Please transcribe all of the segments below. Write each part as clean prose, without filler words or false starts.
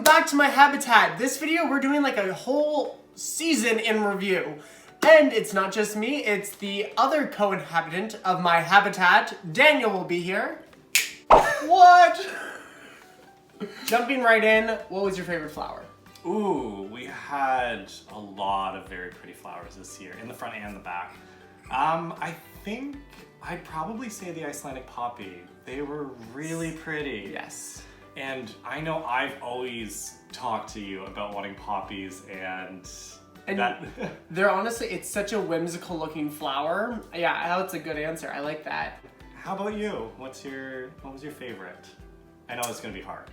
back to my habitat. This video, we're doing like a whole season in review. And it's not just me, it's the other co-inhabitant of my habitat. Daniel will be here. What? Jumping right in, what was your favorite flower? Ooh, we had a lot of very pretty flowers this year, in the front and the back. I think I'd probably say the Icelandic poppy. They were really pretty. Yes. And I know I've always talked to you about wanting poppies and that... They're honestly, it's such a whimsical looking flower. Yeah, that's a good answer. I like that. How about you? What was your favorite? I know it's gonna be hard.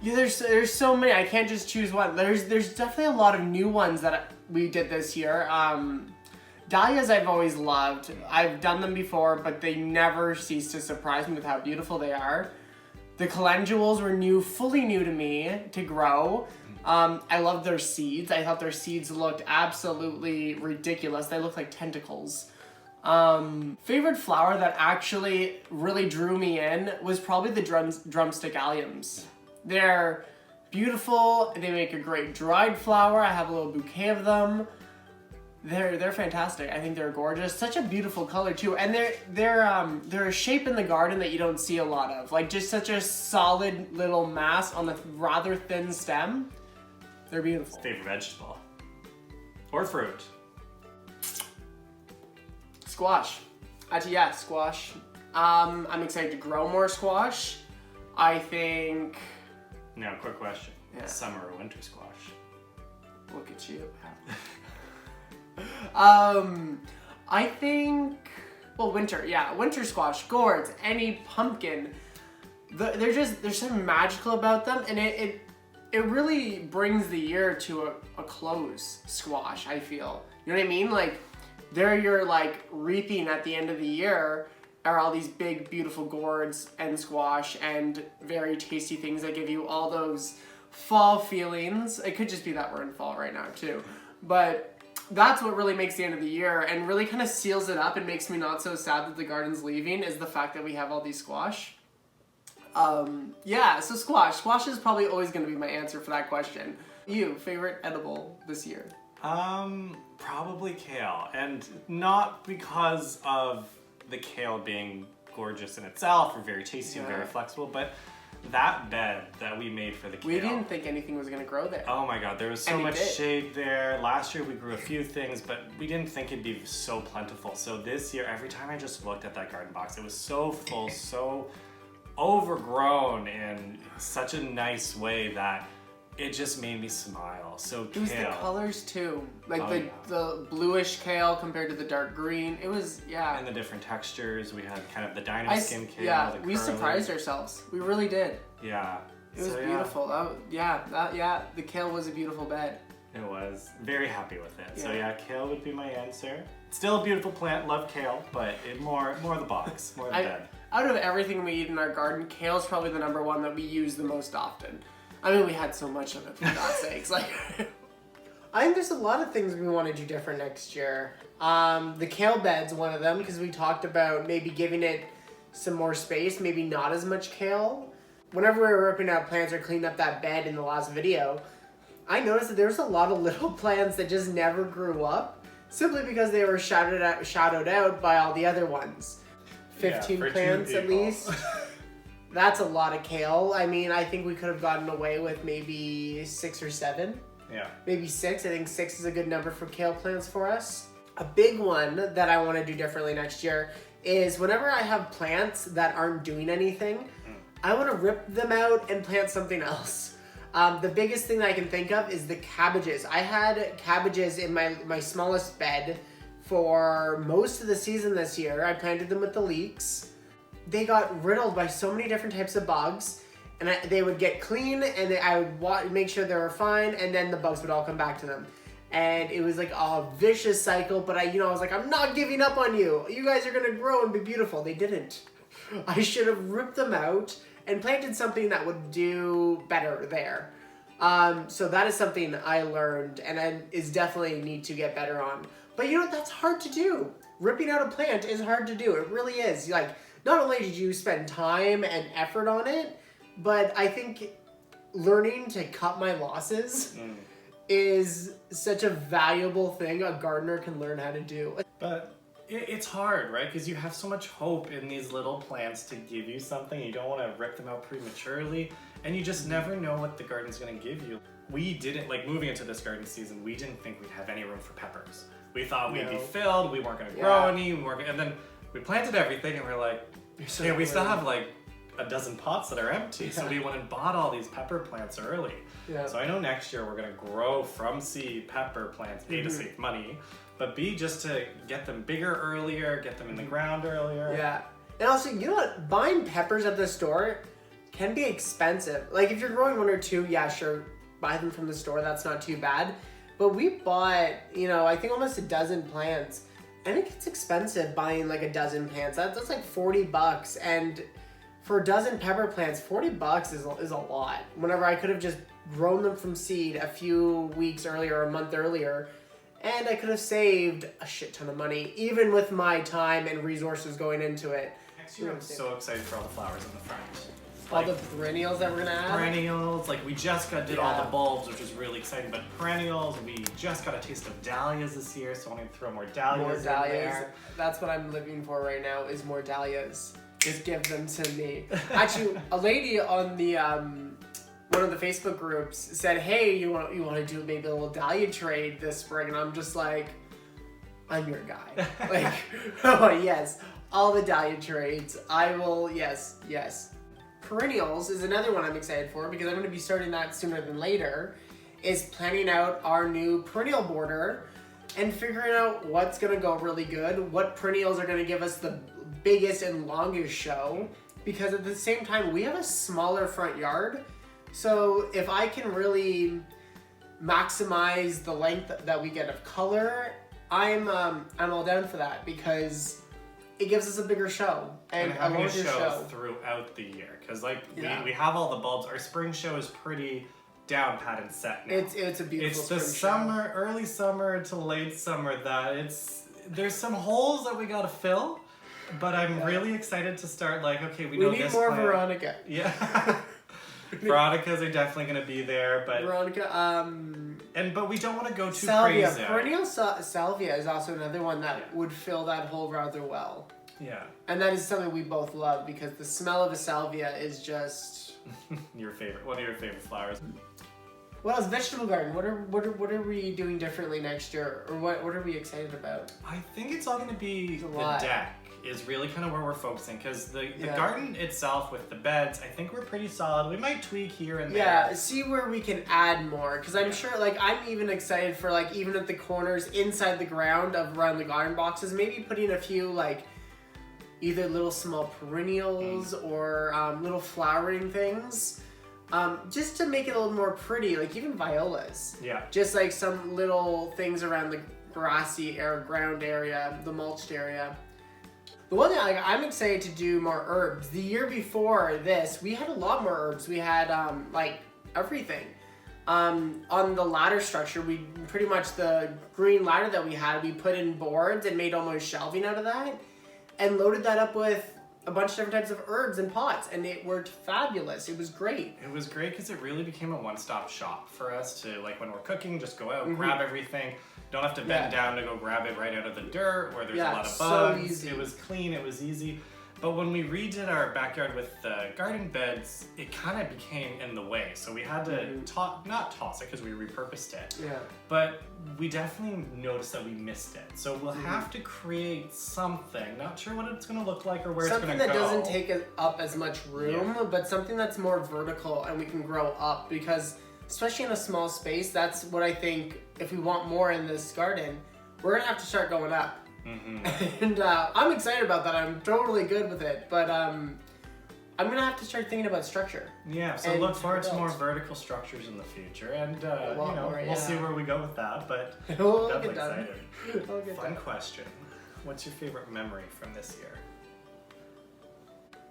Yeah, there's so many. I can't just choose one. There's definitely a lot of new ones that we did this year. Dahlias I've always loved. I've done them before, but they never cease to surprise me with how beautiful they are. The calendulas were fully new to me to grow. I loved their seeds. I thought their seeds looked absolutely ridiculous. They looked like tentacles. Favorite flower that actually really drew me in was probably the drumstick alliums. They're beautiful. They make a great dried flower. I have a little bouquet of them. They're fantastic. I think they're gorgeous. Such a beautiful color too, and they're a shape in the garden that you don't see a lot of. Like just such a solid little mass on a rather thin stem. They're beautiful. Favorite vegetable or fruit? Squash. Actually, yeah, squash. I'm excited to grow more squash. I think. Now, quick question: Yeah. Summer or winter squash? Look at you. I think, well, winter, yeah, winter squash, gourds, any pumpkin. There's something magical about them, and it really brings the year to a close. Squash, I feel. You know what I mean? Like, you're like reaping at the end of the year are all these big, beautiful gourds and squash and very tasty things that give you all those fall feelings. It could just be that we're in fall right now too, but that's what really makes the end of the year and really kind of seals it up and makes me not so sad that the garden's leaving is the fact that we have all these squash. Yeah, so squash. Squash is probably always going to be my answer for that question. You, favorite edible this year? Probably kale, and not because of the kale being gorgeous in itself or very tasty and very flexible, but that bed that we made for the kale. We didn't think anything was going to grow there. Oh my god, there was so much shade there. Last year we grew a few things, but we didn't think it'd be so plentiful. So this year, every time I just looked at that garden box, it was so full, so overgrown in such a nice way that it just made me smile. So it was the colors too. Like the bluish kale compared to the dark green. It was, yeah. And the different textures. We had kind of the dino skin kale. Yeah, the we surprised ourselves. We really did. Yeah. It was beautiful. The kale was a beautiful bed. It was. Very happy with it. Yeah. So yeah, kale would be my answer. Still a beautiful plant. Love kale, but more the box, more the bed. Out of everything we eat in our garden, kale is probably the number one that we use the most often. I mean, we had so much of it, for God's sakes. Like, I think there's a lot of things we want to do different next year. The kale bed's one of them, because we talked about maybe giving it some more space, maybe not as much kale. Whenever we were ripping out plants or cleaning up that bed in the last video, I noticed that there's a lot of little plants that just never grew up, simply because they were shadowed out by all the other ones. 15 plants at least. That's a lot of kale. I mean, I think we could have gotten away with maybe 6 or 7. Yeah. Maybe 6. I think 6 is a good number for kale plants for us. A big one that I want to do differently next year is whenever I have plants that aren't doing anything, I want to rip them out and plant something else. The biggest thing that I can think of is the cabbages. I had cabbages in my smallest bed for most of the season this year. I planted them with the leeks. They got riddled by so many different types of bugs, and they would get clean, and I would make sure they were fine, and then the bugs would all come back to them. And it was like a vicious cycle, but I was like, I'm not giving up on you. You guys are gonna grow and be beautiful. They didn't. I should have ripped them out and planted something that would do better there. So that is something I learned, and I definitely need to get better on. But that's hard to do. Ripping out a plant is hard to do. It really is. Like, not only did you spend time and effort on it, but I think learning to cut my losses is such a valuable thing a gardener can learn how to do. But it's hard, right? Because you have so much hope in these little plants to give you something. You don't want to rip them out prematurely, and you just never know what the garden's going to give you. We didn't, like, moving into this garden season, we didn't think we'd have any room for peppers. We thought we'd be filled, we weren't going to grow any, and then we planted everything, and we're like, hey, we still have like a dozen pots that are empty, so we went and bought all these pepper plants early. So I know next year we're going to grow from seed pepper plants, A, to save money, but B, just to get them bigger earlier, get them in the ground earlier. Yeah. And also, you know what? Buying peppers at the store can be expensive. Like, if you're growing one or two, yeah, sure, buy them from the store. That's not too bad. But we bought, you know, I think almost a dozen plants. And it gets expensive buying like a dozen plants. That's like $40. And for a dozen pepper plants, $40 is a lot. Whenever I could have just grown them from seed a few weeks earlier or a month earlier, and I could have saved a shit ton of money, even with my time and resources going into it. Next year, I'm so excited for all the flowers in the front. All the perennials that we're gonna add? Perennials, like we just did all the bulbs, which is really exciting, but perennials, we just got a taste of dahlias this year, so I want to throw more dahlias in there. That's what I'm living for right now, is more dahlias. Just give them to me. Actually, a lady on the one of the Facebook groups said, hey, you want to do maybe a little dahlia trade this spring? And I'm just like, I'm your guy. Like, oh yes, all the dahlia trades. I will, yes. Perennials is another one I'm excited for because I'm going to be starting that sooner than later, is planning out our new perennial border and figuring out what's going to go really good, what perennials are going to give us the biggest and longest show, because at the same time we have a smaller front yard, so if I can really maximize the length that we get of color, I'm all down for that, because it gives us a bigger show and a longer show throughout the year. Because like we have all the bulbs. Our spring show is pretty down pat and set now. It's a beautiful. It's the summer, early summer to late summer that there's some holes that we gotta fill, but I'm really excited to start. Like, okay, we know need this more plant. Veronica. Yeah. Veronicas are definitely gonna be there, but Veronica. But we don't want to go too salvia. crazy. Perennial salvia is also another one that would fill that hole rather well. Yeah. And that is something we both love, because the smell of a salvia is just your favorite. One of your favorite flowers. What else? Vegetable garden. What are we doing differently next year, or what are we excited about? I think it's all going to be the deck is really kind of where we're focusing, because the garden itself with the beds, I think we're pretty solid. We might tweak here and there. Yeah, see where we can add more, because I'm sure, like, I'm even excited for, like, even at the corners inside the ground of around the garden boxes, maybe putting a few, like, either little small perennials or little flowering things, just to make it a little more pretty, like even violas. Yeah. Just like some little things around the grassy ground area, the mulched area. The one thing I'm excited to do more herbs. The year before this, we had a lot more herbs. We had like everything. On the ladder structure, we pretty much, the green ladder that we had, we put in boards and made almost shelving out of that, and loaded that up with a bunch of different types of herbs and pots, and it worked fabulous. It was great. It was great because it really became a one-stop shop for us to, like, when we're cooking, just go out, grab everything. Don't have to bend down to go grab it right out of the dirt where there's a lot of bugs. So easy. It was clean, it was easy. But when we redid our backyard with the garden beds, it kind of became in the way. So we had to not toss it because we repurposed it. Yeah. But we definitely noticed that we missed it. So we'll have to create something. Not sure what it's going to look like or where something it's going to go. Something that doesn't take up as much room, but something that's more vertical and we can grow up, because especially in a small space, that's what I think, if we want more in this garden, we're going to have to start going up. And I'm excited about that. I'm totally good with it, but I'm gonna have to start thinking about structure. Yeah, so look forward to more vertical structures in the future, and we'll see where we go with that. But definitely excited. Fun question. What's your favorite memory from this year?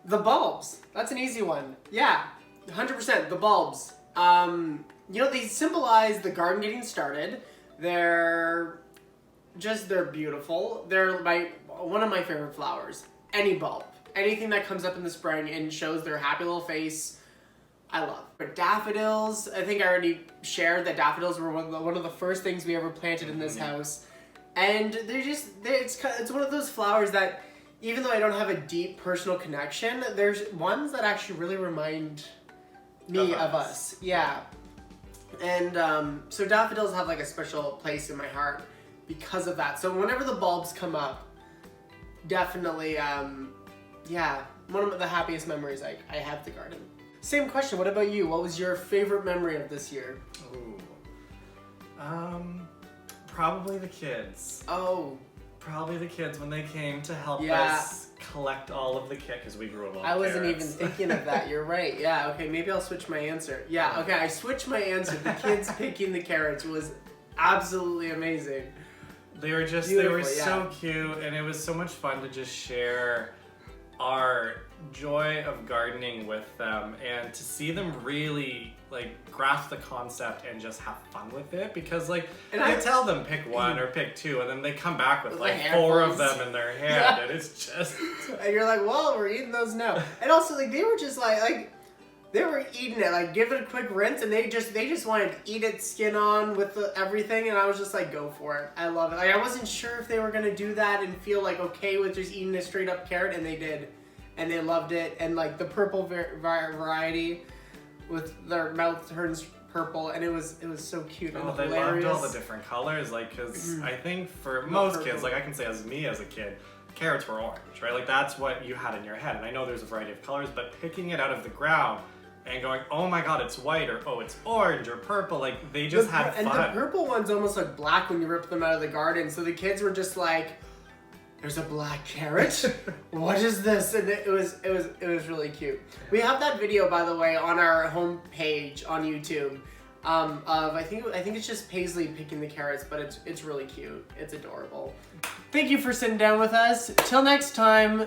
The bulbs. That's an easy one. Yeah, 100%. The bulbs. They symbolize the garden getting started. They're beautiful. They're one of my favorite flowers. Any bulb. anything that comes up in the spring and shows their happy little face, I love. But daffodils, I think I already shared that daffodils were one of the first things we ever planted in this house. And it's one of those flowers that, even though I don't have a deep personal connection, there's ones that actually really remind me of us. Yeah. And so daffodils have like a special place in my heart because of that. So whenever the bulbs come up, definitely, yeah, one of the happiest memories I have the garden. Same question, what about you? What was your favorite memory of this year? Ooh. Probably the kids. Oh. Probably the kids when they came to help Yeah. us collect all of the because we grew a lot I of wasn't carrots. even thinking of that. You're right. Yeah, okay, maybe I'll switch my answer. Yeah, okay, I switched my answer. The kids picking the carrots was absolutely amazing. They were Beautiful, so cute, and it was so much fun to just share our joy of gardening with them and to see them really like grasp the concept and just have fun with it, because like And I I- tell them pick one or pick two, and then they come back with With like like 4 of handfuls. them in their hand, Yeah. and it's just And you're like, well, we're eating those now. And also, like, they were just like they were eating it, like, give it a quick rinse, and they just wanted to eat it skin on with everything, and I was just like, go for it. I love it. Like, I wasn't sure if they were gonna do that and feel like okay with just eating a straight up carrot, and they did, and they loved it. And like the purple variety, with their mouth turns purple, and it was so cute and they hilarious. loved all the different colors, like, because I think for The most purple. kids, like I can say as me as a kid, carrots were orange, right? Like that's what you had in your head, and I know there's a variety of colors, but picking it out of the ground and going, oh my god, it's white, or oh, it's orange, or purple, like they just had fun. And the purple ones almost look black when you rip them out of the garden, so the kids were just like, there's a black carrot? What is this? And it was really cute. We have that video, by the way, on our homepage on YouTube. Of I think it's just Paisley picking the carrots, but it's really cute. It's adorable. Thank you for sitting down with us. Till next time,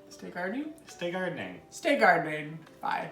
stay gardening. Stay gardening. Stay gardening. Bye.